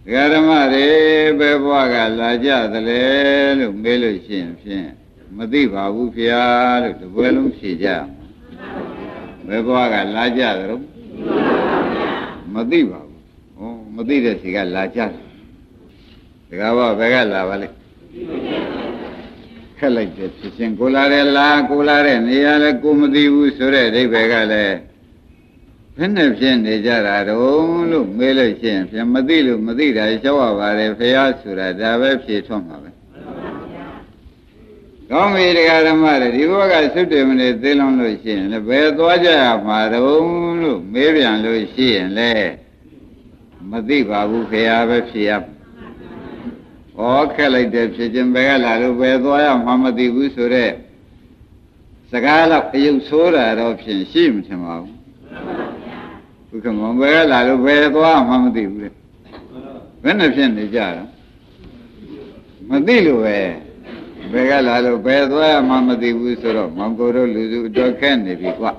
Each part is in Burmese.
Garamare, Bevaga, Laja, the Lelu, Melushin, Madiba, Wufia, the Wellum Sija. Bevaga, Laja, Madiba. Oh, Madida, she got Laja. The Gava Vegala Valley. Collected, Shin Kularella, Kularen, Yala Kumadi, Usure, de Vegale. Pension de Jarado, look, Melushin, Madilu, Madida, Shawava, Fayasura, Dave, Tomave. Don't be the Garamare, you got to do it, they don't lose in the bed, Waja, Maro, look, maybe and Lucy and Lay. Madiba, Wufia, Fiap. All collected, Sijin Begala, where Mamadi Wusure. Sagala, you saw that option, seemed tomorrow. We come on, well, I will wear the Mamadi. When I've seen the jar Madilu, Begala, wear the Mamadi Wusuro, Mangoro, Luzu, Dokan, if you what.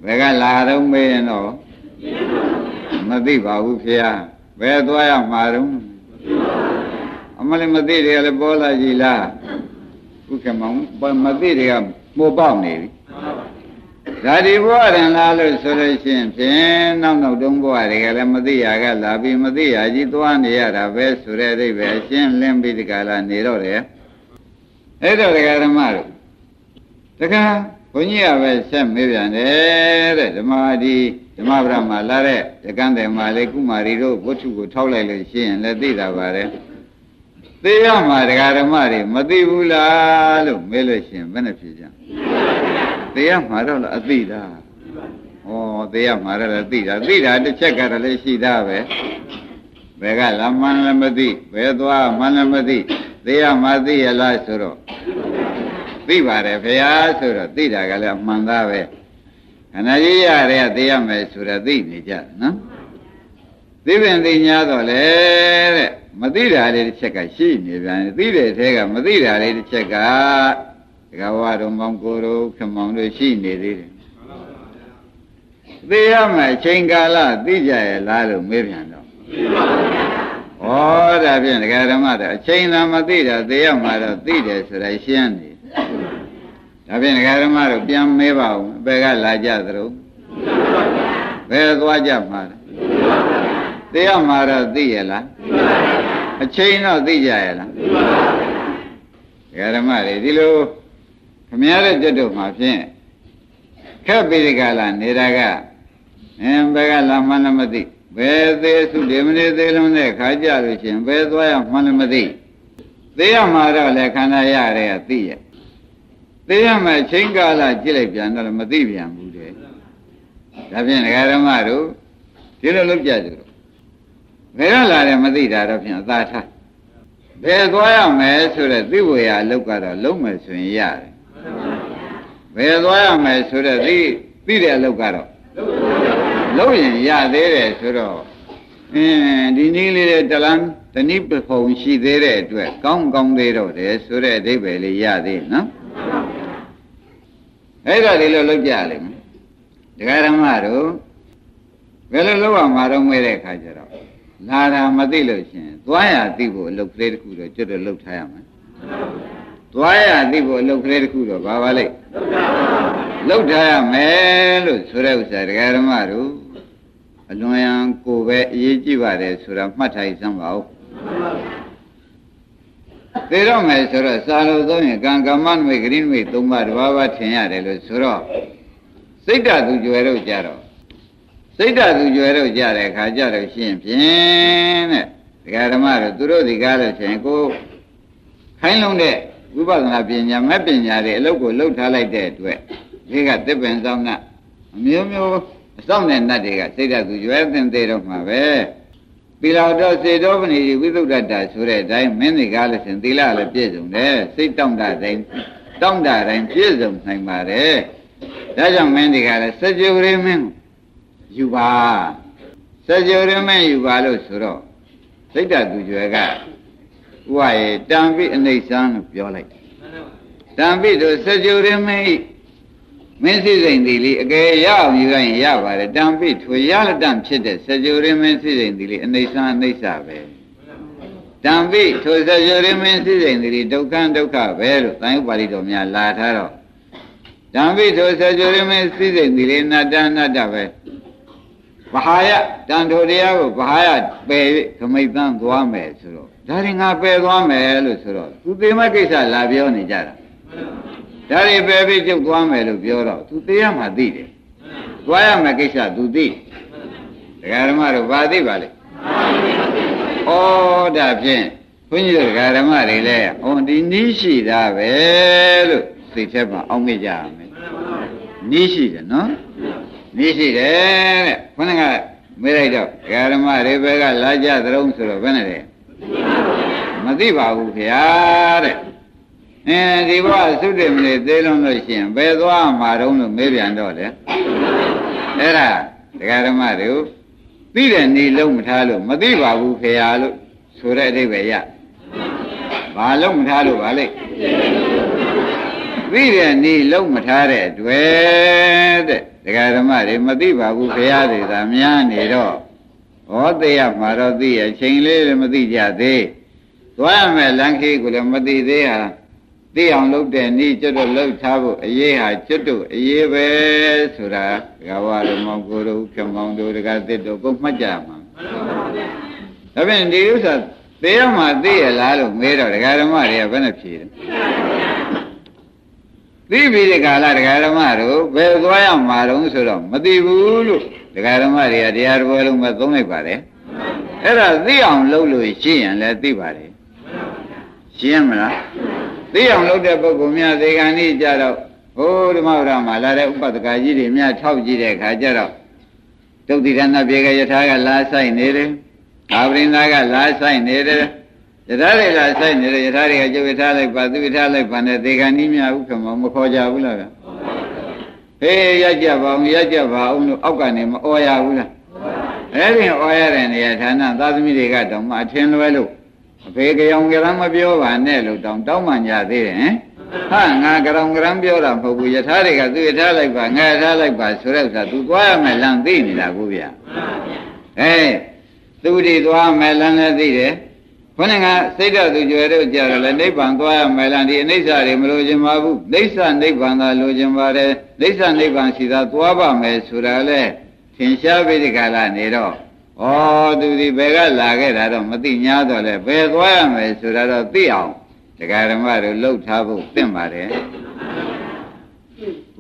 Begala, don't may know. Madiba, Wufia, where do I am, Marum? Amali Madiri, Bola Gila. We come on, but Madiri, Mobile Navy. Daddy water and Lalo Solution, no, don't go at Madia, Labi Madia, Jituan, Yara, West, Ready, Version, Lembi, the Gala, Nero there. Edo the Garamaro. The car, when you have a Sam Million, the Madi, the Mabra Malare, the Gande Malekumarido, what you would tolerate, she and let it about. They are my Garamari, Madibula, Melushin, Benefician. They are Marala Adida. Oh, they are Marala Adida. Adida, the check out a Leshi Dave. Begala Manamadi, Vedua Manamadi. They are Madi Elasuro. Vivare, Feasura, Dida Gala Mandave. And Adia, they are Mesura Dinija, no? Even the Yadole. Madira did check a sheet, and Dida take a Madira did check a Gawado Mangoro, come on the sheet, did. They are my Chengala, DJ, Lalo, Miriano. Oh, that being the Garamada, Chena Madira, they are Mada, Dida, so I shandy. That being the Garamada, Piam Meva, Begala Jadro. Where's Wajamada? They are Mara Diela. A chain of the Jaila. Garamari, Dilo, Camara Jadu, my friend. Kabirigala, Niraga, and Begala Manamadi. Where they should eliminate the Lune, Kaja, where's why of Manamadi? They are Mara Lacanaya, Tia. They are my Chingala, Jilepian, or Madivian, Bude. Davian Garamaru, Tilo Lujadu. Where are the Madida of that? There's why I'm a so that we will look at a Lomas in Yard. Where's why I'm a so that we look at it. Loyan, yeah, there is so. And the nearly the land, the nipple home she there to a gong there, so that they will, yeah, they, no? I got a little jolly. The Garamaro, well, lower Marum with a Kajaro. Lara Madilushin, Dwaya Divo, look very good, to the look time. Dwaya Divo, look very good, Bavale. Look time, Melo, Surevsa, Garamaru, Aloyan, Kobe, Yijivare, Sura Matai somehow. They don't make Sura Salo, Gangaman, with Greenway, Tumba, Baba, Tinyare, Sura. Say that to Juero Jaro. Say that to Juero Jarek, Hajaro Shin, the Garamara, Duro, the Garas, and go. Hang on there. We wasn't having your mapping yard, local low like that way. We got depends on that. Mew, something that they got. Say that to you, everything they don't have. Below does say, open it without that, so that I many galas and Dila Pism there. Sit down that thing. Down that and Pism, like Mare. That's a many galas. Said you remain. You are. Said you remain, you are Suro. Say that to you, again. Why, don't be a nation of your life. Don't be to said you remain. မင်းစည်းစိမ်ဒီလေအကယ်ရအောင်ယူရင်ရပါတယ်တံပိထွေရလက်တံဖြစ်တဲ့စကြဝဠာမင်းစည်းစိမ်ဒီလေအနိစ္စအနိစ္စပဲတံပိထိုစကြဝဠာမင်းစည်းစိမ်ဒီလေဒုက္ခဒုက္ခပဲလို့သံယုပါဠိတော်များလာထားတော့တံပိထိုစကြဝဠာမင်းစည်းစိမ်ဒီလေအနတ္တအနတ္တပဲဘာဟာယတန်ထိုတရားကိုဘာဟာယပယ်ခမိတ်သန်းသွားမယ်ဆိုတော့ဒါရင်ငါပယ်သွားမယ်လို့ဆိုတော့သူသေမကိစ္စလာပြောနေကြတာဒါတွေပယ်ပြီးကျုပ်သွားမယ်လို့ပြောတော့သူသေရမှသိတယ်သွားရမယ်ကိစ္စသူသိဒကာဓမ္မတို့ဘာသိပါလဲဩဒါဖြင့်ဘုန်းကြီးတို့ဒကာဓမ္မတွေလည်းဟောဒီနီးရှိတာပဲလို့သိချက်မှာအောက်မေ့ကြရမယ်နီးရှိတယ်နော်နီးရှိတယ်တဲ့ခொနကမေးလိုက်တော့ဒကာဓမ္မတွေဘက်ကလာကြသရုံးဆိုတော့ဘယ်နဲ့လဲမသိပါဘူးခင်ဗျာတဲ့ဒီဘဝသုတေမလေးသေးလုံးလို့ရှိရင်ဘယ်သွားမှာတုံးလို့မေးပြန်တော့လေအဲ့ဒါဒကာဓမ္မတို့သိတဲ့နေလုံးမထားလို့မသိပါဘူးခင်ဗျာလို့ဆိုတဲ့အဓိပ္ပာယ်ရဘာလုံးမထားလို့ပါလိမ့်သိတဲ့နေလုံးမထားတဲ့တွေ့တဲ့ဒကာဓမ္မတွေမသိပါဘူးခင်ဗျာတွေသာများနေတော့ဟောသိရမှာတော့သိရချိန်လေးလည်းမသိကြသေးသွားရမယ်လမ်းခေးကိုလည်းမသိသေးဟာသိအောင်လုပ်တဲ့နေ့ကျွတ်တို့လှုပ်ထားဖို့အရေးဟာကျွတ်တို့အရေးပဲဆိုတာဒကာဝါတို့မောင်ကိုတို့ဖြောင်းမောင်တို့ဒကာသစ်တို့ကိုမှတ်ကြမှာဒါဖြင့်ဒီဥစ္စာသိရမှာသိရလားလို့မေးတော့ဒကာဓမ္မတွေကဘယ်နဲ့ဖြေတယ်သိပြီဒီကာလဒကာဓမ္မတို့ဘယ်သွားရမှာတုံးဆိုတော့မသိဘူးလို့ဒကာဓမ္မတွေကတရားတော်လုံးပဲသုံးလိုက်ပါတယ်အဲ့ဒါသိအောင်လုပ်လို့ရှိရင်လည်းသိပါတယ်ရှင်းမလားသိအောင်လုပ်တဲ့ပုဂ္ဂိုလ်များသေကံဤကြတော့ဟိုဓမ္မဝရမှာလာတဲ့ဥပဒကကြီးတွေများထောက်ကြည့်တဲ့အခါကျတော့ဒုတိယနာပြေကယထာကလာဆိုင်နေတယ်အာဝိန္ဒာကလာဆိုင်နေတယ်ယထာတွေလာဆိုင်နေတယ်ယထာတွေကကျုပ်ယထာလိုက်ပါသူယထာလိုက်ပါနဲ့သေကံဤများဥက္ကမမခေါ်ကြဘူးလားဗျဟေးရကြပါအောင်ရကြပါအောင်လို့အောက်ကနေမအော်ရဘူးလားအဲ့ဒီအော်ရတဲ့နေရာဌာနသာသမီတွေကတော့မှအထင်လွဲလို့အဖေကြောင်ကြရမ်းမပြောပါနဲ့လို့တောင်းမှန်ကြသေးတယ်ဟင်ဟာငါကြောင်ကြရမ်းပြောတာမဟုတ်ဘူးယထာတွေကသူယထာလိုက်ပါငါယထာလိုက်ပါဆိုတဲ့ဥစ္စာသူသွားရမယ်လမ်းသိနေတာကိုဗျာသူဒီသွားမယ်လမ်းလည်းသိတယ်ခொနကစိတ်ဓာတ်သူကြွယ်တော့ကြတယ်လေနိဗ္ဗာန်သွားရမယ်လမ်းဒီအနိစ္စတွေမလိုချင်ပါဘူးနိစ္စနိဗ္ဗာန်သာလိုချင်ပါတယ်နိစ္စနိဗ္ဗာန်စီသာသွားပါမယ်ဆိုတာလေသင်ရှားပြီးဒီကလာနေတော့ဩသူဒီဘယ်ကလာခဲ့တာတော့မသိ냐တော့လေဘယ်သွားရမယ်ဆိုတာတော့သိအောင်ဒကာဓမ္မတို့လှုပ်ထားဖို့သင့်ပါတယ်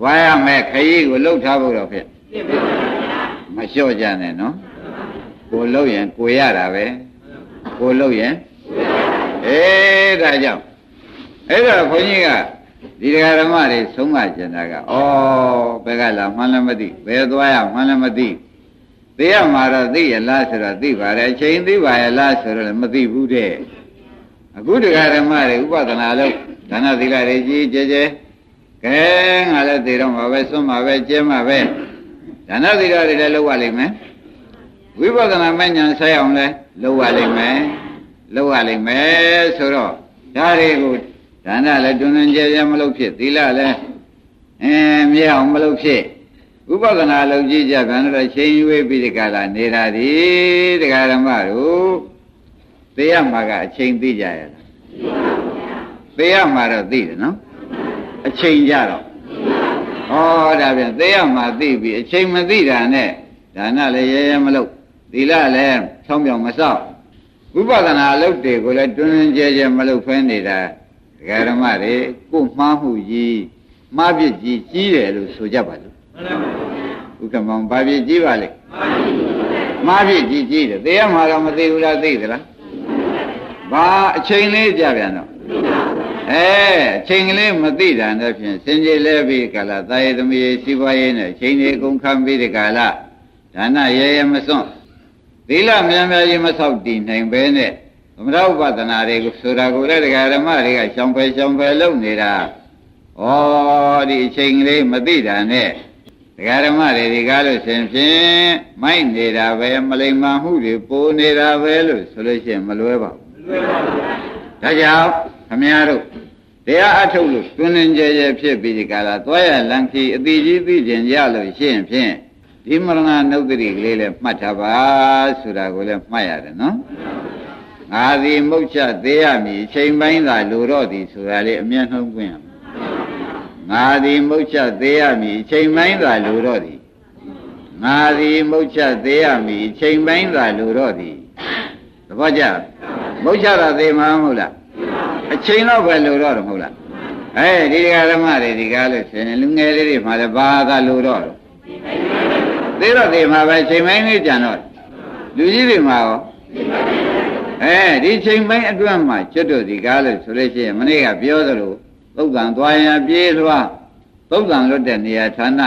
ဝါရမယ်ခရီးကိုလှုပ်ထားဖို့တော့ဖြစ်မလျှော့ကြနဲ့နော်ကိုလှုပ်ရင်ကိုရတာပဲကိုလှုပ်ရင်ဒါကြောင့်အဲ့တော့ဘုန်းကြီးကဒီဒကာဓမ္မတွေဆုံးမကျင်တာကဩဘယ်ကလာမှန်းလည်းမသိဘယ်သွားရမှန်းလည်းမသိသိရမှာတော့သိရလားဆိုတော့သိပါတယ်အချိန်သိပါရဲ့လားဆိုတော့မသိဘူးတဲ့အခုတရားဓမ္မတွေဥပဒနာလို့ဒါနသီလတွေကြီးကျယ်ကျယ်ကဲငါလည်းသိတော့မှာပဲစွန့်မှာပဲကျဲမှာပဲဒါနသီလတွေလည်းလုပ်ရလိမ့်မယ်ဝိပဿနာမဉ္ဇဉ်ဆက်အောင်လည်းလုပ်ရလိမ့်မယ်လုပ်ရလိမ့်မယ်ဆိုတော့ဒါတွေကိုဒါနလည်းတွင်တွင်ကျယ်ကျယ်မလုပ်ဖြစ်သီလလည်းမြဲအောင်မလုပ်ဖြစ်ဥပဒနာလုံးကြည့်ကြပြန်တော့ချိန်ရွေးပြီးဒီကလာနေတာဒီတရားဓမ္မတို့သိရမှာကအချိန်သိကြရလားသိရမှာတော့သိတယ်နော်အချိန်ကြတော့ဟောဒါပြန်သိရမှာသိပြီအချိန်မသိတာနဲ့ဒါနလည်းရဲရဲမလုပ်သီလလည်းချောင်းပြောင်မစောက်ဥပဒနာလုပ်တွေကိုလည်းတွင်တွင်ကျယ်ကျယ်မလုပ်ဖဲနေတာတရားဓမ္မတွေကိုမှားမှုကြီးမှားပြစ်ကြီးကြီးတယ်လို့ဆိုကြပါလို့ဥက္ကမောင်ဘာပြည့်ကြီးပါလဲမှားပြည့်ကြီးကြီးတယ်သိရမှာတော့မသိဘူးလားသိသလားဘာအချိန်လေးကြပြန်တော့အချိန်ကလေးမသိတာနဲ့ဖြင့်စင်ကြီးလဲပြီးကာလသာယေသမီးစီးပွားရေးနဲ့ချိန်ကြီးကုန်ခံပြီးဒီကာလဒါနရဲရဲမစွန့်သီလမြန်မြန်ကြီးမဆောက်တည်နိုင်ပဲနဲ့သမထဥပဒနာတွေကိုဆိုတာကိုလည်းတရားဓမ္မတွေကရှောင်ဖယ်လုပ်နေတာဩဒီအချိန်ကလေးမသိတာနဲ့ဒကာဓမ္မတွေဒီကားလို့ရှင်ဖြင့်မိုက်နေတာပဲမလိမ္မာမှုတွေပိုနေတာပဲလို့ဆိုလို့ရှိရင်မလွဲပါဘူးမလွဲပါဘူးဒါကြောင့်ခမည်းတော်ဒ တရားအထုတ်လို့တွင်တွင်ကြဲကြဲဖြစ်ပြီးဒီကလာသွားရလန်ခီအတိကြီးသိကျင်ရလို့ရှိရင်ဖြင့်ဒီမရဏနုဒ္ဒတိကလေးလည်းမှတ်ထားပါဆိုတာကိုလည်းမှတ်ရတယ်နော်ငါသည်မုတ်ချသေးရမည်ချိန်ပိုင်းသာလိုတော့သည်ဆိုတာလေးအမျက်နှုံးပွင့်ရမယ်ငါသည်မုတ်ချသေးရမည်ချိန်ပိုင်းသာလိုတော့သည်ငါသည်မုတ်ချသေးရမည်ချိန်ပိုင်းသာလိုတော့သည်သဘောကျမုတ်ချတာသေးမှာမဟုတ်လားအချိန်တော့ပဲလိုတော့တယ်မဟုတ်လားဒီဓမ္မတွေဒီကားလို့ရှင်လူငယ်လေးတွေမှလည်းဘာသာလိုတော့သေးတော့သေးမှာပဲချိန်ပိုင်းလေးကြံတော့လူကြီးတွေမှာရောဒီချိန်ပိုင်းအတွင်းမှာကျွတ်တို့ဒီကားလို့ဆိုလို့ရှိရင်မနေ့ကပြောသလိုသုတ်တန်သွားရင်ပြေးလွှားသုတ်တန်လွတ်တဲ့နေရာဌာန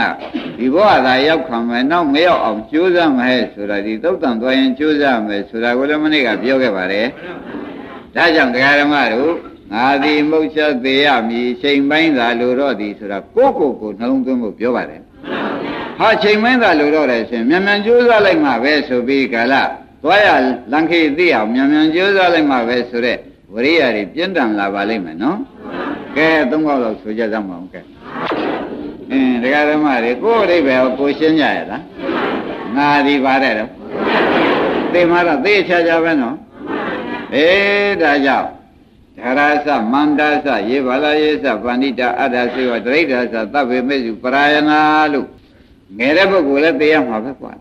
ဒီဘဝသာရောက်ခံမယ်နောက်မရောက်အောင်ကြိုးစားမယ်ဆိုတာဒီသုတ်တန်သွားရင်ကြိုးစားမယ်ဆိုတာကိုလည်းမနေ့ကပြောခဲ့ပါတယ်ဒါကြောင့်တရားဓမ္မတို့ငါသည်မုတ်ချက်သေးရမည်ချိန်ပိုင်းသာလိုတော့သည်ဆိုတာကိုနှလုံးသွင်းဖို့ပြောပါတယ်ဟာချိန်ပိုင်းသာလိုတော့တယ်ရှင်မြန်မြန်ကြိုးစားလိုက်မှပဲဆိုပြီးကာလသွားရလန်ခေသိအောင်မြန်မြန်ကြိုးစားလိုက်မှပဲဆိုတဲ့ဝရိယတွေပြင်းထန်လာပါလိမ့်မယ်နော်ကဲသုံးခေါက်လောက်ဆိုကြသမှာကဲတရားဓမ္မတွေကိုယ်အိဗယ်ကိုရှင်းကြရလားငါဒီပါတယ်တော့သိမှတော့သိချာချာပဲနော်ဒါကြောင့်ဓရသမန္တာသယေဘာလယေသပဏိတာအတ္တစေဝဒိဋ္ဌာသသဗ္ဗေမေစုပရာယနာလို့ငယ်တဲ့ပုဂ္ဂိုလ်လည်းသိရမှာပဲကွာ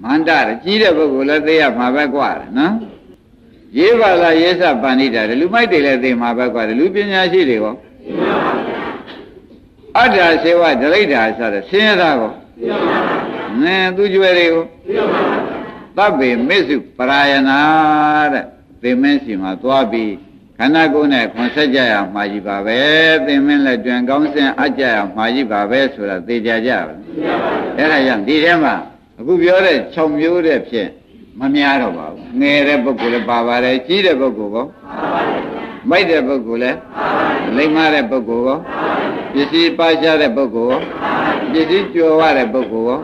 မန္တရကြီးတဲ့ပုဂ္ဂိုလ်လည်းသိရမှာပဲကွာနော်ယေဘာလယေသပဏိတာလူမိုက်တွေလည်းသိမှာပဲကွာလူပညာရှိတွေရောအတ္တစေဝဒိဋ္ဌာဆိုတဲ့ဆင်းရဲတာကိုသူကျွဲတွေကိုသဗ္ဗေမေစုပရာယနာတဲ့သင်မင်းစီမှာသွားပြီးခန္ဓာကိုယ်နဲ့ခွန်ဆက်ကြရမှာကြီးပါပဲသင်မင်းလက်တွင်ကောင်းစင်အကြရမှာကြီးပါပဲဆိုတာသိကြကြပါအဲ့ဒါကြောင့်ဒီထဲမှာအခုပြောတဲ့6မျိုးတဲ့ဖြင့်မများတော့ပါဘူးငယ်တဲ့ပုဂ္ဂိုလ်လည်းပါပါတယ်ကြီးတဲ့ပုဂ္ဂိုလ်ကောမိုက်တဲ့ပုဂ္ဂိုလ်လည်းလိမ္မာတဲ့ပုဂ္ဂိုလ်ကောပစ္စည်းပါရှားတဲ့ပုဂ္ဂိုလ်ကောပစ္စည်းကျော်ရတဲ့ပုဂ္ဂိုလ်ကော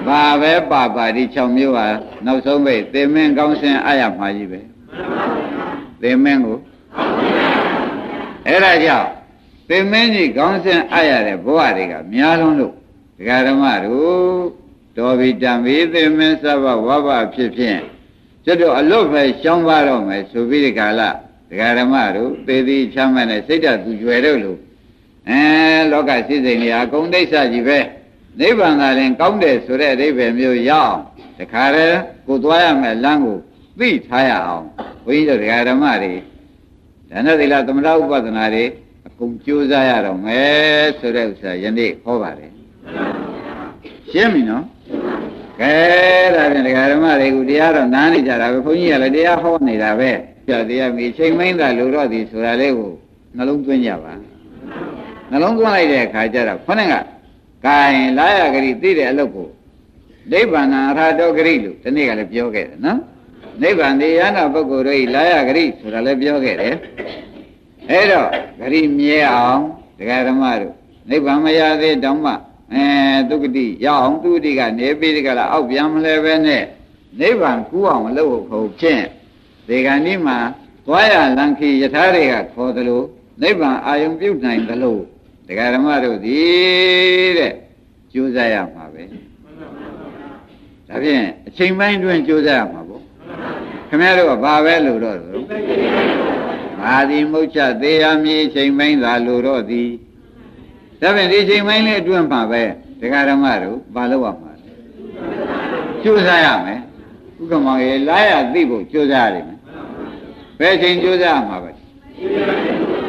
ဘာပဲပါဒီ6မျိုးဟာနောက်ဆုံးပဲသင်မင်းကောင်းစင်အရမှာကြီးပဲသင်မင်းကိုအဲ့ဒါကြောင့်သင်မင်းကြီးကောင်းစင်အရတဲ့ဘဝတွေကများလုံးလို့ဒကာဓမ္မတို့တော်ပြီတံပြီသင်မင်းစဘဝဘဖြစ်ဖြင့်ကျွတ်တော့အလွတ်ပဲရှောင်းပါတော့မယ်ဆိုပြီးဒီကာလဒကာဓမ္မတို့သေသည်ချမ်းမဲ့နဲ့စိတ်ဓာတ်သူကျွယ်တို့လို့လောကစိစိမ်နေအကုန်ဒိဋ္ဌကြီးပဲနိဗ္ဗာန်သာရင်ကောင်းတယ်ဆိုတဲ့အဓိပ္ပာယ်မျိုးရအောင်တခါတည်းကိုသွားရမယ်လမ်းကိုသိထားရအောင်ဘုန်းကြီးတို့ဒကာဓမ္မတွေဒါနသီလသမထဥပဒနာတွေအကုန်ကြိုးစားရတော့မယ်ဆိုတဲ့ဥစ္စာယနေ့ဟောပါတယ်ရှင်းပြီနော်ကဲဒါဖြင့်ဒကာဓမ္မတွေကတရားတော့နားနေကြတာပဲဘုန်းကြီးကလည်းတရားဟောနေတာပဲပြတရားမိချိန်မင်းသာလိုတော့သည်ဆိုတာလေးကိုနှလုံးသွင်းကြပါနှလုံးသွင်းလိုက်တဲ့အခါကျတော့ခொနဲ့ကဂိုင်လာရဂရိသိတဲ့အလုပ်ကိုနိဗ္ဗာန်အထာတောဂရိလို့ဒီနေ့ကလည်းပြောခဲ့တယ်နော်နိဗ္ဗာန်တရားနာပုဂ္ဂိုလ်တို့ဤလာရဂရိဆိုတာလည်းပြောခဲ့တယ်အဲ့တော့ဂရိမြဲအောင်ဒကာဓမ္မတို့နိဗ္ဗာန်မရသေးတောင်မှဒုက္ခတိရအောင်သူတိကနေပြီးဒီကလာအောက်ပြန်မလဲပဲနဲ့နိဗ္ဗာန်ကူးအောင်လုပ်ဖို့ဖြင့်ဒီကနေ့မှာသွားရလန်ခီယထာတွေကခေါ်သလိုနိဗ္ဗာန်အာယုံပြုနိုင်သလိုဒကာဓမ္မတို့ဒီတဲ့ကြိုးစားရမှာပဲဒါဖြင့်အချိန်ပိုင်းတွင်ကြိုးစားရမှာပေါ့ခင်ဗျားတို့ကဘာပဲလို့တော့ငါသည်မုတ်ချသေးရမည်အချိန်ပိုင်းသာလို့တော့သည်ဒါဖြင့်ဒီအချိန်ပိုင်းလေးအတွင်းမှာပဲဒကာဓမ္မတို့ဘာလို့ရမှာလဲကြိုးစားရမယ်ဥက္ကမောင်ရေလာရသိဖို့ကြိုးစားရမယ်ဘယ်ချိန်ကြိုးစားရမှာပဲ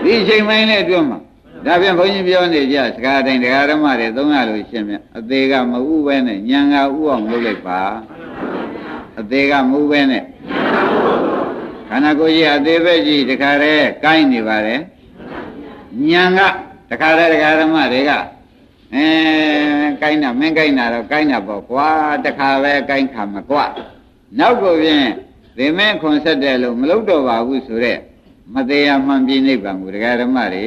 ဒီအချိန်ပိုင်းလေးအတွင်းမှာဒါဖြင့်ဘုန်းကြီးပြောနေကြစကားတိုင်းဒကာဓမ္မတွေသုံးရလို့ရှင်းမြအသေးကမဥပဲနဲ့ဉာဏ်ကဥအောင်လုပ်လိုက်ပါအသေးကမဥပဲနဲ့ခန္ဓာကိုယ်ကြီးအသေးပဲကြီးတခါတည်းကိုင်းနေပါတယ်ဉာဏ်ကတခါတည်းဒကာဓမ္မတွေကကိုင်းတာမင်းကိုင်းတာတော့ကိုင်းတာပေါ့ကွာတခါပဲကိုင်းခါမှာကွာနောက်ကိုဖြင့်ဒီမင်းခွန်ဆက်တယ်လို့မလုပ်တော့ပါဘူးဆိုတော့မသေးမှန်ပြိနိဗ္ဗာန်ကိုဒကာဓမ္မတွေ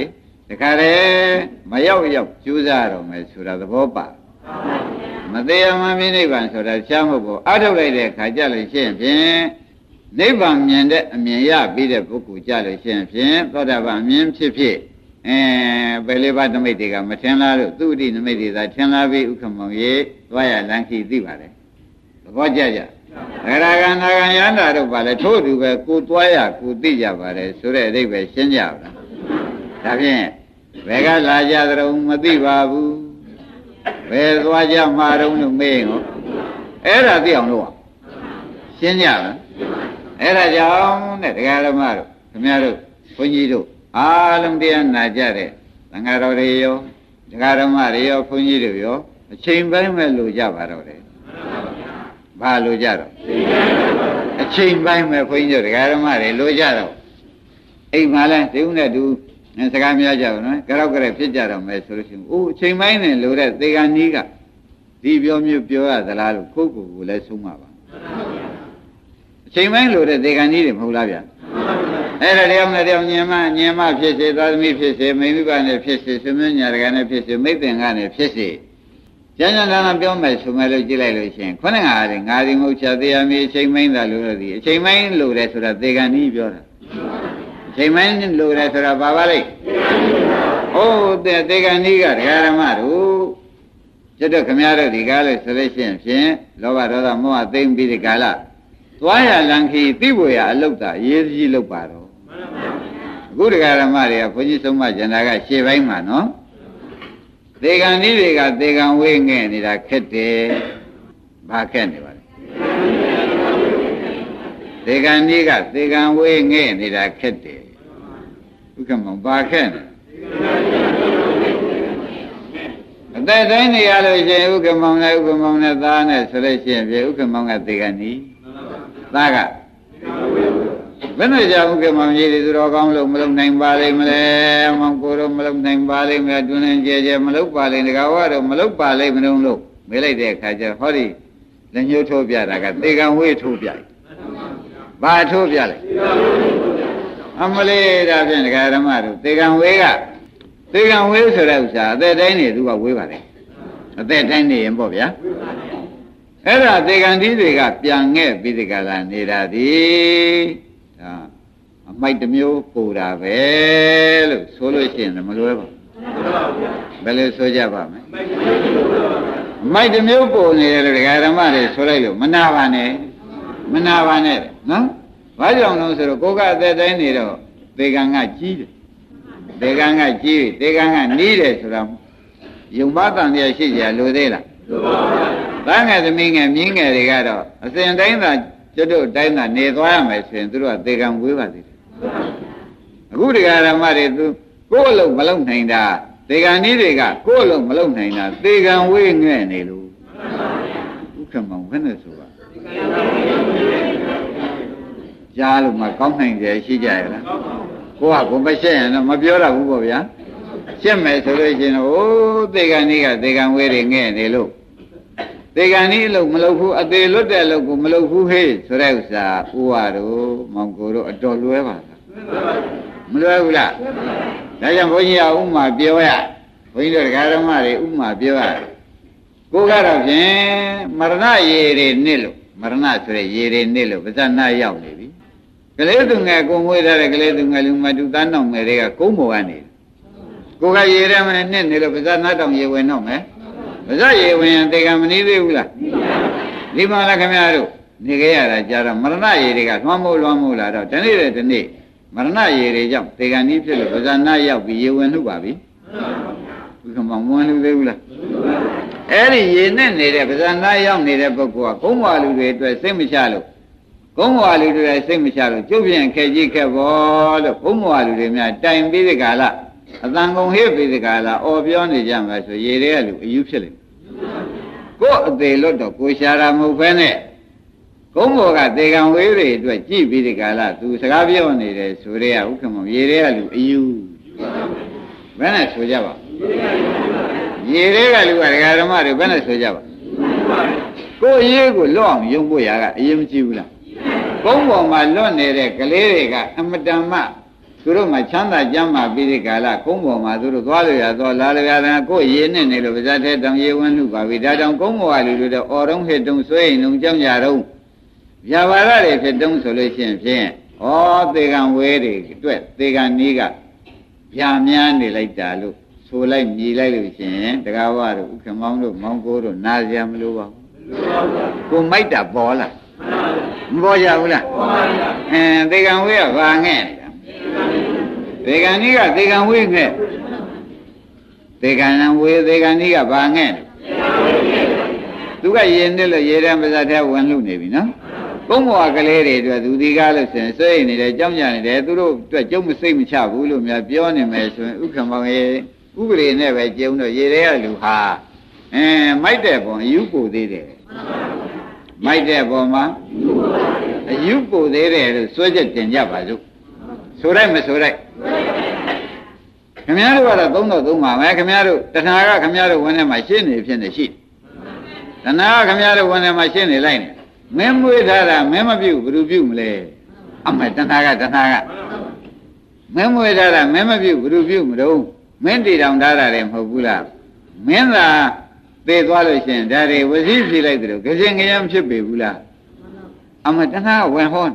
တခါတည်းမရောက်ကြိုးစားတော့မယ်ဆိုတာသဘောပါမသေးမှန်ပြိနိဗ္ဗာန်ဆိုတာရှားမဟုတ်ဘူးအထုတ်လိုက်တဲ့ခါကြလို့ရှိရင်ဖြင့်နိဗ္ဗာန်မြင်တဲ့အမြင်ရပြီးတဲ့ပုဂ္ဂိုလ်ကြလို့ရှိရင်ဖြင့်သောတာပန်အမြင်ဖြစ် ဘယ်လေးပါးနမိတ်တွေကမထင်လားလို့သူ့အတိနမိတ်တွေသာထင်လားပြီဥက္ကမောင်ရေသွားရလမ်းခီသိပါတယ်သဘောကျကြသရဂန္နာဂံယန္တာတို့ပါလေထို့တူပဲကိုသွားရကိုသိကြပါတယ်ဆိုတဲ့အဓိပ္ပာယ်ရှင်းကြပါလားဒါဖြင့်ဘယ်ကလာကြသရုံမသိပါဘူးဘယ်သွားကြမှာတုံးလို့မေးရင်အဲ့ဒါသိအောင်လို့ရှင်းကြလားအဲ့ဒါကြောင့်တဲ့တရားဓမ္မတို့ခင်ဗျားတို့ဘုန်းကြီးတို့အားလုံးတရားနာကြတဲ့သံဃာတော်တွေရောတရားဓမ္မတွေရောဘုန်းကြီးတွေရောအချိန်ပိုင်းမဲ့လို့ကြပါတော့တယ်ဘာလို့ကြတော့အချိန်ပိုင်းမဲ့ဘုန်းကြီးတို့တရားဓမ္မတွေလို့ကြတော့အိမ်မှာလဲဒီဦးနဲ့တူစကားများကြပါနော်ကြောက်ကြရဖြစ်ကြတော့မယ်ဆိုလို့ရှိရင်အိုးအချိန်ပိုင်းနဲ့လို့တဲ့သေကံကြီးကဒီပြောမျိုးပြောရသလားလို့ကိုယ့်ကိုယ်ကိုလည်းဆုံးမှာပါအချိန်ပိုင်းလို့တဲ့သေကံကြီးတွေမဟုတ်လားဗျာအဲ့ဒါတယောက်နဲ့တယောက်ညင်မဖြစ်စေသာသမီဖြစ်စေမိမိဘနဲ့ဖြစ်စေဆွေမျိုးညာတကာနဲ့ဖြစ်စေမိတ်တင်ကနေဖြစ်စေကျန်ကျန်လာပြောမယ်ဆိုမယ်လို့ကြည့်လိုက်လို့ရှိရင်ခုနကငါဒီမဟုတ်ချသေးရမီအချိန်ပိုင်းသာလို့ရသည်အချိန်ပိုင်းလို့တဲ့ဆိုတာသေကံကြီးပြောတာအချိန်ပိုင်းလို့တဲ့ဆိုတာဘာပါလိမ့်ဟုတ်တဲ့သေကံကြီးကဒကာရမတို့ကျွတ်တော့ခမရတို့ဒီကားလို့ဆိုလို့ရှိရင်ဖြင့်လောဘဒေါသမောဟသိမ့်ပြီးဒီကာလသွားရလန်ခီသိဖို့ရအလုတ်တာရေးကြီးလောက်ပါတော့အခုဒကာရမတွေကဘုန်းကြီးဆုံးမကျန်တာကရှေ့ပိုင်းမှာနော်သေကံကြီးတွေကသေကံဝေးငဲ့နေတာခက်တယ်ဘာခက်နေပါလဲသေကံကြီးကသေကံဝေးငဲ့နေတာခက်တယ်ဥက္ကမောဘာခက်နေအသက်တိုင်းနေရလို့ရှိရင်ဥက္ကမောင်နဲ့သားနဲ့ဆိုလို့ရှိရင်ပြေဥက္ကမောင်ကသေကံကြီးသားကဘယ်နဲ့ကြောင့်ဥက္ကမောင်ကြီးတွေသူတော်ကောင်းလို့မလုံနိုင်ပါလိမ့်မလဲမောင်ကိုတော့မလုံနိုင်ပါလိမ့်မယ်တွင်ကျဲမလုံပါလိမ့်တကားတော့မလုံပါလိမ့်မလို့မေးလိုက်တဲ့အခါကျဟောဒီလက်ညှိုးထိုးပြတာကသေကံဝေးထိုးပြဘာထိုးပြလိုက်အမလေးဒါဖြင့်ဒကာဓမ္မတို့သေကံဝေးဆိုတဲ့ဥစ္စာအသက်တိုင်းနေသူကဝေးပါလေအသက်တိုင်းနေရင်ပေါ့ဗျာအဲ့ဒါသေကံကြီးတွေကပြန်ငဲ့ပြီးဒီကလာနေတာဒီဒါအမိုက်တစ်မျိုးပူတာပဲလို့ဆိုလို့ရှိရင်မလွဲပါဘယ်လိုဆိုကြပါမလဲအမိုက်တစ်မျိုးပူနေတယ်လို့ဒကာဓမ္မတွေဆိုလိုက်လို့မနာပါနဲ့နော်ဘာကြောင့်လဲဆိုတော့ကိုကအသက်တိုင်းနေတော့သေကံကကြီးတယ်သေကံကကြီးသေကံကနီးတယ်ဆိုတော့ယုံမတန်တရားရှိကြလို့သေးလားသားငယ်သမီးငယ်မြင်းငယ်တွေကတော့အစဉ်တိုင်းသာကျွတ်တို့တိုင်းသာနေသွားရမယ်ဆိုရင်သူတို့ကသေကံဝေးပါသေးတယ်အခုတရားဓမ္မတွေသူကိုယ့်အလုံးမလုံးနိုင်တာသေကံနည်းတွေကကိုယ့်အလုံးမလုံးနိုင်တာသေကံဝေးငဲ့နေလို့ဥက္ကမောင်ဘယ်နဲ့ဆိုပါကြားလို့မကောင်းနိုင်ကြရှိကြရလားကိုကကိုမရှင်းရင်တော့မပြောတော့ဘူးပေါ့ဗျာရှင်းမယ်ဆိုလို့ရှိရင်ဟိုသေကံနည်းကသေကံဝေးတွေငဲ့နေလို့သေကံဤအလုပ်မလုပ်ဘူးအသေးလွတ်တဲ့အလုပ်ကိုမလုပ်ဘူးဟေးဆိုတဲ့ဥစ္စာဥဝါတို့မောင်ကိုတို့အတော်လွဲပါလားမလွဲဘူးလားဒါကြောင့်ဘုန်းကြီးကဥမာပြောရဘုန်းကြီးတို့ဒကာဓမ္မတွေဥမာပြောရကိုကတော့ဖြင့်မရဏရေတွေနစ်လို့မရဏဆိုတဲ့ရေတွေနစ်လို့ပါဇနာရောက်နေပြီကလေးသူငယ်ကိုမွေးထားတဲ့ကလေးသူငယ်လူမတူသားနောက်ငယ်တွေကကုန်းပေါ်ကနေကိုကရေထဲမှာနစ်နေလို့ပါဇနာတောင်ရေဝင်တော့မယ်မဇရေဝင်ရင်တေကံမနေသေးဘူးလားဒီမှာလည်းခင်ဗျားတို့နေခဲ့ရတာကြာတော့မရဏရေတွေကလွှမ်းမိုးလာတော့ဒီနေ့တနေ့မရဏရေတွေကြောင့်တေကံကြီးဖြစ်လို့ဗဇာနာရောက်ပြီးရေဝင်နှုတ်ပါပြီဘုရားမောင်ဝင်လို့သေးဘူးလားအဲ့ဒီရေနဲ့နေတဲ့ဗဇာနာရောက်နေတဲ့ပုဂ္ဂိုလ်ကကုန်းဝါလူတွေအတွက်စိတ်မချလို့ကုန်းဝါလူတွေစိတ်မချလို့ကျုပ်ပြန်ခဲကြီးခက်ပေါ်လို့ကုန်းဝါလူတွေများတိုင်ပြီးဒီကလာအတန်ကုန်ဟိပြီးဒီကလာအော်ပြောနေကြမှာဆိုရေတွေကလူအယူဖြစ်လိမ့်ကိုယ်အသေးလွတ်တော့ကိုရှာတာမဟုတ်ဘဲနဲ့ကုန်းဘောကသေကံဝေးတွေအတွက်ကြည့်ပြီးဒီကလာသူစကားပြောနေတယ်ဆိုရဲဥက္ကမောရေတွေကလူအယူဘယ်နဲ့ဆိုကြပါရေတွေကလူကဒကာဓမ္မတွေဘယ်နဲ့ဆိုကြပါကိုယ်ရေးကိုလွတ်အောင်ယုံဖို့ရကအရင်မကြည့်ဘူးလားကုန်းပေါ်မှာလွတ်နေတဲ့ကလေးတွေကအမတန်မှသူတို့မှချမ်းသာကြမ်းမာပြီးဒီကာလကုန်းပေါ်မှာသူတို့သွားလို့ရသွားလာလို့ရတယ်ကိုယ်ရေနဲ့နေလို့ပါဇတ်ထဲတောင်ရေဝန်းလူပါပြီဒါကြောင့်ကုန်းပေါ်ကလူတွေတော့အော်တုံးဟစ်တုံးဆွေးရင်တုံးကြောင်းကြတော့ဗျာပါရတွေဖြစ်တုံးဆိုလို့ရှိရင်ဖြင့်ဩသေကံဝဲတွေအတွက်သေကံနီးက ဗျာများနေလိုက်တာလို့ဆိုလိုက်မြည်လိုက်လို့ရှိရင်တကားဝါတို့ဥက္ကမောင်တို့မောင်ကိုတို့နာစရာမလိုပါဘူးကိုမိုက်တာပေါ်လားမပေါ်ကြဘူးလားသေကံဝေးကဘာငဲ့နေတာသေကံကြီးကသေကံဝေးငဲ့သေကံဝေးသေကံကြီးကဘာငဲ့သူကရင်တယ်လို့ရေတံပါဇတ်ထဲဝင်လူနေပြီနော်ကုန်းဘဝကလေးတွေအတွက်သူဒီကားလို့ဆိုရင်စိတ်နေတယ်ကြောက်ကြနေတယ်သူတို့အတွက်ကျုံမစိတ်မချဘူးလို့များပြောနေမယ်ဆိုရင်ဥက္ကမောင်ရေဥပဒေနဲ့ပဲကျုံတော့ရေတွေကလူဟာမိုက်တဲ့ပုံအယူပို့သေးတယ်မိုက်တဲ့ပုံမှာအယူပို့သေးတယ်လို့စွဲချက်တင်ကြပါစို့ဆိုလိုက်မဆိုလိုက်ခင်ဗျားတို့ကတော့သုံးပါမယ်ခင်ဗျားတို့တဏှာကခင်ဗျားတို့ဝင်ထဲမှာရှင်းနေဖြစ်နေရှိတဏှာကခင်ဗျားတို့ဝင်ထဲမှာရှင်းနေလိုက်နေမင်းမွေးထားတာမင်းမပြုတ်ဘယ်သူပြုတ်မလဲအမေတဏှာကမင်းမွေးထားတာမင်းမပြုတ်ဘယ်သူပြုတ်မလို့မင်းတည်တောင်ထားတာလည်းမဟုတ်ဘူးလားမင်းသာသေသွားလို့ရှိရင်ဒါတွေဝစီဖြေလိုက်တယ်လို့ကြင်ကြရမ်းဖြစ်ပေဘူးလားအမေတဏှာကဝင်ဟော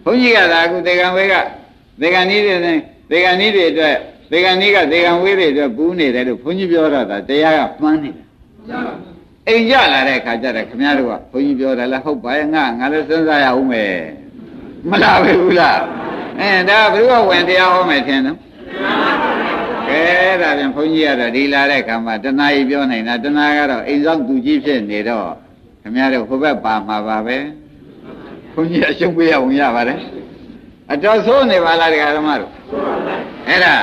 ဘုန်းကြီးကသာအခုသေကံဝေးကသေကံဤတွေသေကံဤတွေအတွက်သေကံဤကသေကံဝေးတွေအတွက်ပူးနေတယ်လို့ဘုန်းကြီးပြောတော့တာတရားကမှန်းနေတာအိမ်ကြလာတဲ့ခါကျတော့ခင်ဗျားတို့ကဘုန်းကြီးပြောတယ်လားဟုတ်ပါရဲ့ငါလည်းစဉ်းစားရအောင်မယ်မလားပဲဘူးလားဒါဘယ်သူကဝင်တရားဟောမယ်ထင်နော်ကဲဒါပြန်ဘုန်းကြီးကတော့ဒီလာတဲ့ခါမှာတဏှာကြီးပြောနေတာတဏှာကတော့အိမ်ဆောင်သူကြီးဖြစ်နေတော့ခင်ဗျားတို့ဟိုဘက်ပါမှာပါပဲဘုန်းကြီးအရှုံးပေးရအောင်ရပါတယ်အတော်ဆိုးနေပါလားတရားဓမ္မတို့အဲ့ဒါ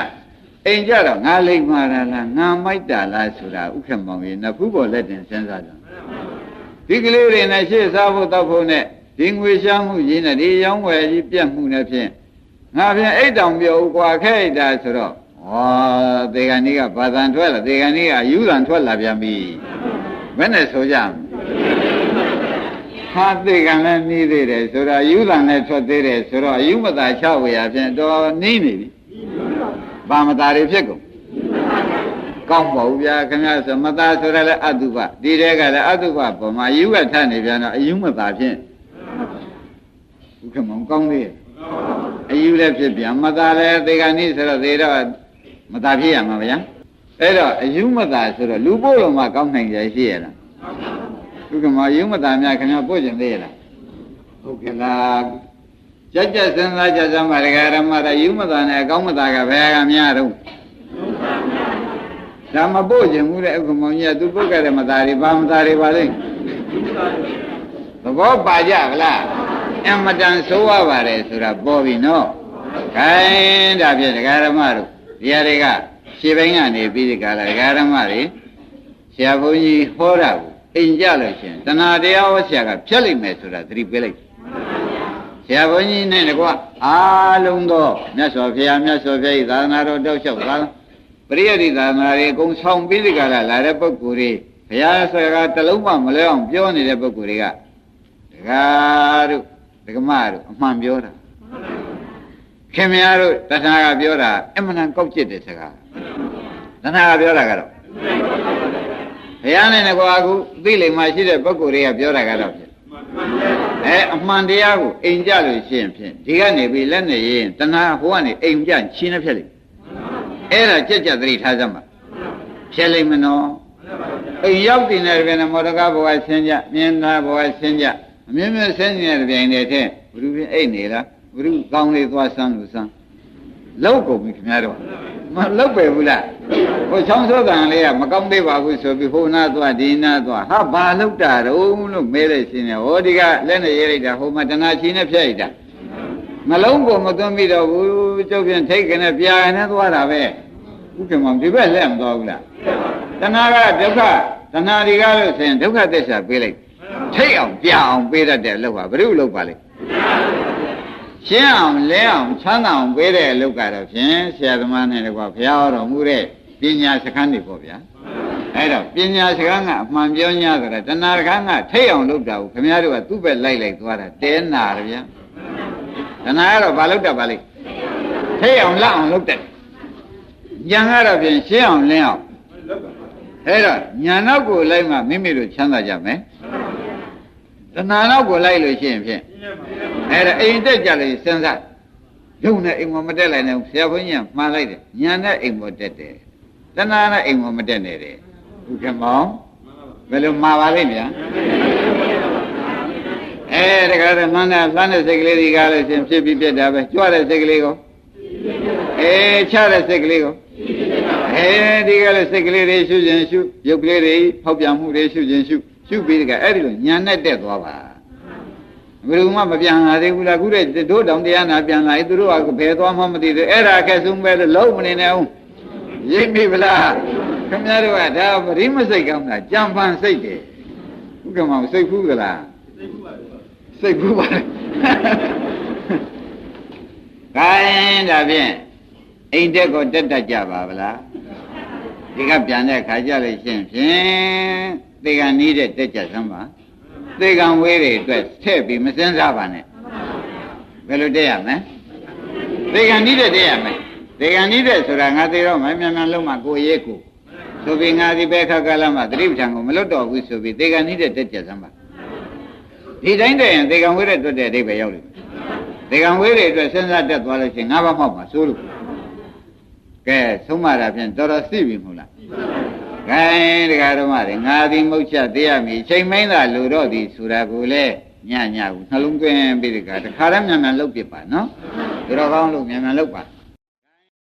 အိမ်ကြတော့ငါလိမ့်မာတာလားငါမိုက်တာလားဆိုတာဥက္ကမောင်ရေနဖူးပေါ်လက်တင်စဉ်းစားကြဒီကလေးတွေနဲ့ရှေ့စားဖို့တောက်ဖို့နဲ့ဒီငွေရှားမှုရင်းနဲ့ဒီရောင်းဝယ်ကြီးပြတ်မှုနဲ့ဖြင့်ငါဖြင့်အိတ်တောင်ပြောဥကွာခဲ့အိတ်တာဆိုတော့သေကံကြီးကဘာသာထွက်လာသေကံကြီးကယူသံထွက်လာပြန်ပြီဘယ်နဲ့ဆိုကြဟာသေကံလည်းနှီးသေးတယ်ဆိုတော့ယူသံလည်းထွက်သေးတယ်ဆိုတော့ယူမသာချဝေရဖြင့်တော်နှီးနေပြီဘာမသားတွေဖြစ်ကုန်ကောင်းပါဘူးဗျာခင်ဗျားဆိုမသားဆိုရလဲအတုပဒီတဲကလည်းအတုပပေါ်မှာယူကထနေပြန်တော့အယူမသားဖြင့်ဥက္ကမောင်ကောင်းသေးရဲ့အယူလည်းဖြစ်ပြန်မသားလည်းသေကံဤဆိုတော့သေတော့မသားဖြစ်ရမှာဗျာအဲ့တော့အယူမသားဆိုတော့လူပို့လို့မှကောင်းနိုင်ကြရှိရလားဥက္ကမောင်အယူမသားများခင်ဗျားပို့ကျင်သေးရလားဟုတ်ကဲ့လားကြက်ကြက်စဉ်းစားကြစမ်းပါဒကာရမတာယူမသားနဲ့အကောင်းမသားကဘယ်ကများတော့ဒါမပို့ခြင်းဘူးတဲ့ဥက္ကမောင်ကြီးကသူပုတ်ကြတဲ့မသားတွေဘာမသားတွေပါလိမ့်သဘောပါကြဗလားအမတန်ဆိုးရပါတယ်ဆိုတာပေါ်ပြီနော်ခိုင်းဒါဖြင့်ဒကာရမတို့ဒီဟာတွေကရှေ့ပိုင်းကနေပြီးဒီကလာဒကာရမတွေဆရာဘုန်းကြီးဟောတာကိုအိမ်ကြလို့ရှင်တဏှာတရားဟောဆရာကဖြတ်လိုက်မယ်ဆိုတာသတိပေးလိုက်ဆရာဘုန်းကြီးနဲ့တကွအားလုံးသောမြတ်စွာဘုရားမြတ်စွာဘုရားဤသာသနာတော်တောက်လျှောက်သာပရိယတိသာသနာတွေအကုန်ဆောင်ပြီးဒီကလာလာတဲ့ပုဂ္ဂိုလ်တွေဘုရားဆရာကတလုံးမှမလဲအောင်ပြောနေတဲ့ပုဂ္ဂိုလ်တွေကဒကာတို့ဒကမတို့အမှန်ပြောတာခင်ဗျားတို့တဏှာကပြောတာအမှန်တန်ကောက်ကျစ်တဲ့စကားတဏှာကပြောတာကတော့ဘုရားနဲ့ကွာအခုသိလိမ့်မှရှိတဲ့ပုဂ္ဂိုလ်တွေကပြောတာကတော့အမှန်တရားကိုအိမ်ကြလို့ရှိရင်ဖြင့်ဒီကနေပြီးလက်နဲ့ရေးရင်တဏှာဟိုကနေအိမ်ကြချင်းနဲ့ဖြစ်လိမ့်အဲ့ဒါကြက်ကြက်သတိထားစမ်းပါဖြစ်လိမ့်မနော်အိမ်ရောက်တင်တဲ့ပြန်မော်ဒကာဘဝဆင်းကြမြင်းသားဘဝဆင်းကြအမြင့်မြတ်ဆင်းနေတဲ့ပြန်တဲ့ထဲဘုရုပြင်အိတ်နေလားဘုရုကောင်းလေးသွားဆန်းလို့ဆန်းလောက်ကုန်ပြီခင်ဗျားတို့မလောက်ပဲဘူးလားဟိုချောင်းစောတန်လေးကမကောင်းသေးပါဘူးဆိုပြီးဟိုနာသွားဒီနာသွားဟာဘာလောက်တာတုံးလို့မဲလိုက်ရှင်နေဟောဒီကလက်နဲ့ရေးလိုက်တာဟိုမှာတဏှာချီနဲ့ဖျက်လိုက်တာနှလုံးကိုမသွင်းပြီးတော့ဘူးကျုပ်ပြန်ထိတ်ကနေပြာနဲ့သွားတာပဲဥက္ကမောင်ဒီဘက်လက်မသွားဘူးလားတဏှာကဒုက္ခတဏှာဒီကားလို့ဆိုရင်ဒုက္ခသစ္စာပေးလိုက်ထိတ်အောင်ပြအောင်ပေးတတ်တဲ့အလုပ်ဟာဘယ်လိုလုပ်ပါလဲရှင်းအောင်လဲအောင်ချမ်းသာအောင်ပေးတဲ့အလုပ်ကတော့ဖြင့်ဆရာသမားနဲ့တကွာဘုရားတော်မူတဲ့ပညာစခန်းတွေပေါ့ဗျာအဲ့တော့ပညာစခန်းကအမှန်ပြော냐ဆိုတော့တဏှာစခန်းကထိတ်အောင်လုပ်တာကိုခင်ဗျားတို့ကသူ့ဘက်လိုက်သွားတာတဲနာတယ်ဗျာတဏှာကတော့ဘာလုပ်တတ်ပါလိမ့်ထိတ်အောင်လက်အောင်လုပ်တတ်ဉာဏ်ကတော့ဖြင့်ရှင်းအောင်လင်းအောင်အဲ့တော့ဉာဏ်နောက်ကိုလိုက်မှမိမိတို့ချမ်းသာကြမယ်တဏှာနောက်ကိုလိုက်လို့ရှိရင်ဖြင့်အဲ့ဒါအိမ်တက်ကြလို့စဉ်းစား ယုံနဲ့အိမ်မတက်လိုက်နဲ့ဆရာဘုန်းကြီးကမှားလိုက်တယ်ညာနဲ့အိမ်မတက်တယ်တဏှာနဲ့အိမ်မတက်နေတယ်ဥက္ကမောင်ဘယ်လိုမှားပါလိမ့်ဗျာတခါတော့လှမ်းတဲ့စိတ်ကလေးဒီကားလို့ရှင်ဖြစ်ပြီးပြတ်တာပဲကြွတဲ့စိတ်ကလေးကိုချတဲ့စိတ်ကလေးကိုဒီကလေးစိတ်ကလေးတွေရှုခြင်းရှုရုပ်ကလေးတွေဖောက်ပြန်မှုတွေရှုခြင်းရှုပြီးတကအဲ့ဒီလိုညာနဲ့တက်သွားပါဘယ်သူမှမပြန်လာသေးဘူးလားခုတည်းတို့တောင်တရားနာပြန်လာသူတို့ကဘယ်သွားမှမသိသေးအဲ့ဒါအခက်ဆုံးပဲလို့လုံးမနေနဲ့အောင်ရိပ်မိဗလားခင်ဗျားတို့ကဒါပရိမစိတ်ကောင်းတာကြံဖန်စိတ်တယ်ဥက္ကမောင်စိတ်ဖူးကလားစိတ်ဖူးပါလေခိုင်းဒါဖြင့်အိမ်တက်ကိုတက်တတ်ကြပါဗလားဒီကပြန်တဲ့ခါကြလို့ရှင်းဖြင့်သေကံနီးတဲ့တက်ကြစမ်းပါသေကံဝေးတွေအတွက်ထည့်ပြီးမစင်းစားပါနဲ့ဘယ်လိုတက်ရမလဲသေကံနီးတဲ့တက်ရမယ်သေကံနီးတဲ့ဆိုတာငါသေတော့မြန်လုံးမှကိုရဲကိုဆိုပြီးငါဒီဘက်ခါကလာမှသတိပဋ္ဌာန်ကိုမလွတ်တော့ဘူးဆိုပြီးသေကံနီးတဲ့တက်ကြစမ်းပါဒီတိုင်းတည်းရင်သေကံဝေးတဲ့တွတ်တဲ့အဓိပ္ပာယ်ရောက်လိမ့်မယ်သေကံဝေးတွေအတွက်စဉ်းစားတက်သွားလို့ရှိရင်ငါးပါးမှောက်ပါဆိုလို့ကဲဆုံးမတာဖြင့်တော်တော်သိပြီမဟုတ်လားကဲတရားဓမ္မတွေငါသည်မုတ်ချသေးရမည်ချိန်မင်းသာလူတော့သည်ဆိုတာကိုလေညကိုနှလုံးသွင်းပြီးတခါတည်းမြန်လုတ်ပြပါနော်ဒါတော့ကောင်းလို့မြန်လုတ်ပါ